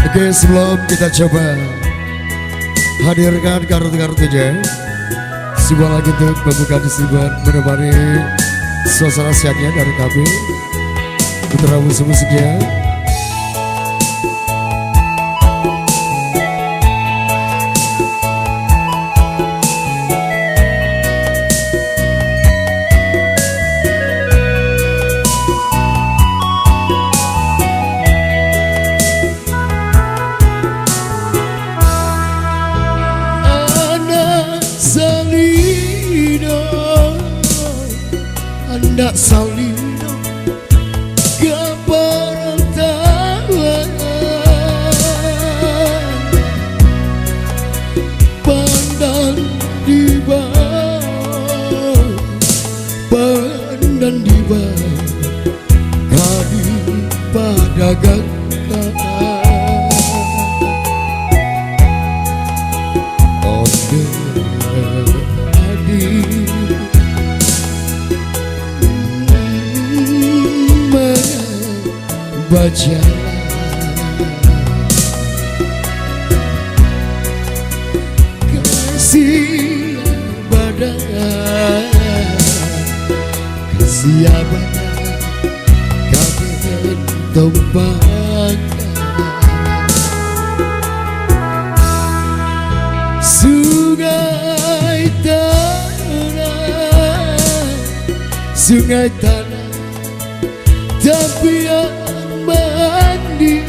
Oke, sebelum kita coba hadirkan kartu-kartunya, sebuah lagu untuk membuka disibuan menemani suasana siangnya dari kami, putra musik-musiknya. Anak Salino keperantauan pandang di bawah, pandang di bawah kadi pada gantang onde adi baca kasih badan kasih badan kabeh tombak sungai tanah tapi yang mandi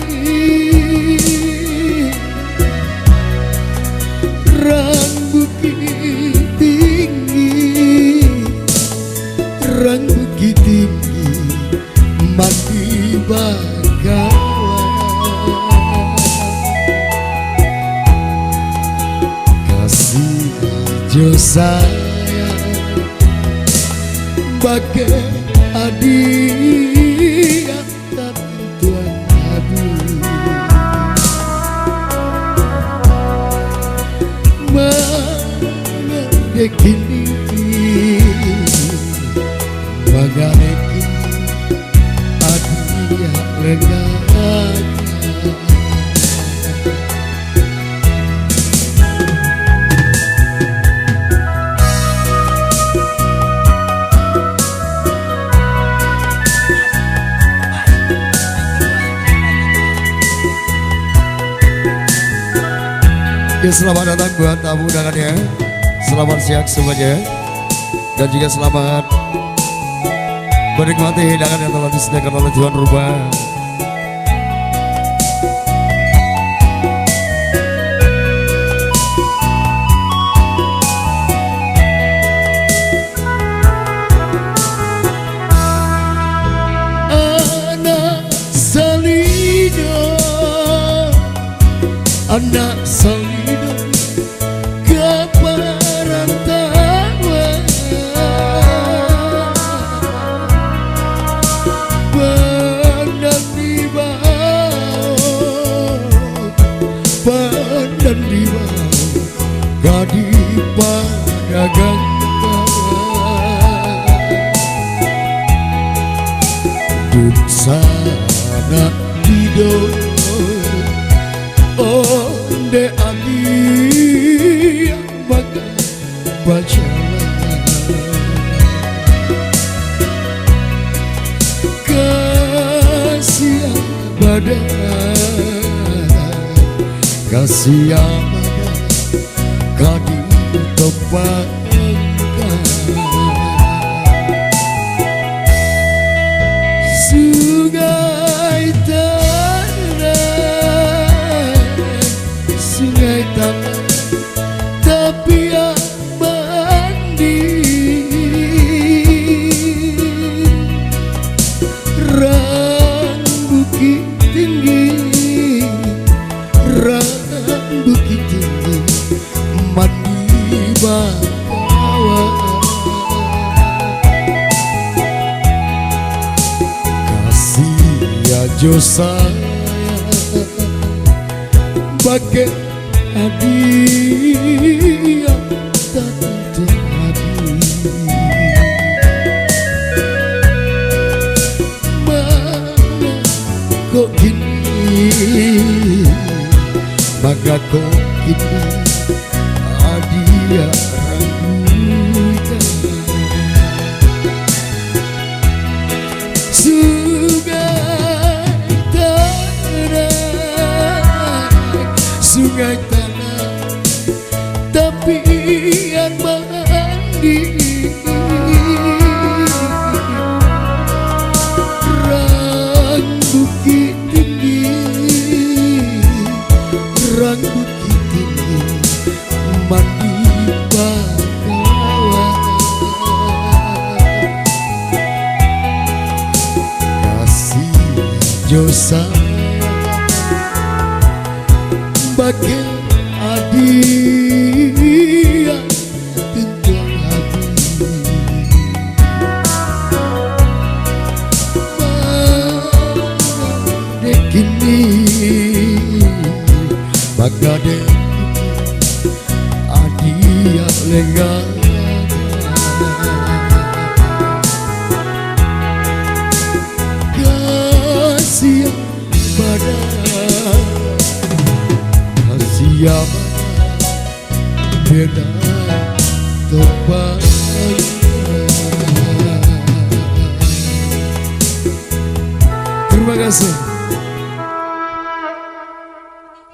rang bukit tinggi mandi bagawan kasih jo sayang bagai adik Tuhan Abu mengekini mengekini adik lengan ya, selamat datang buat tamu undangannya. Selamat siang semuanya. Dan juga selamat menikmati hidangan yang telah disediakan oleh tuan rumah. Anak Salino keperantauan pandang di bawah gadi pada gantang duksana hidup onde adi maka baca kasih badan kasih badan kadi topak sungai tanah tapi yang mandi rang bukit tinggi mandi bawah kasih aja sayang bagai adik yang tak terhadi mana kok gini maka kau kini adia ragukan. Sungai tanah tapi yang mandi, rang bukit tinggi, rang bukit tinggi mandi bakawan. Kasih Josa bagai adik yang tentuan hati, dek kini bagai adik yang lengah. Kasih pada siapa beda tempat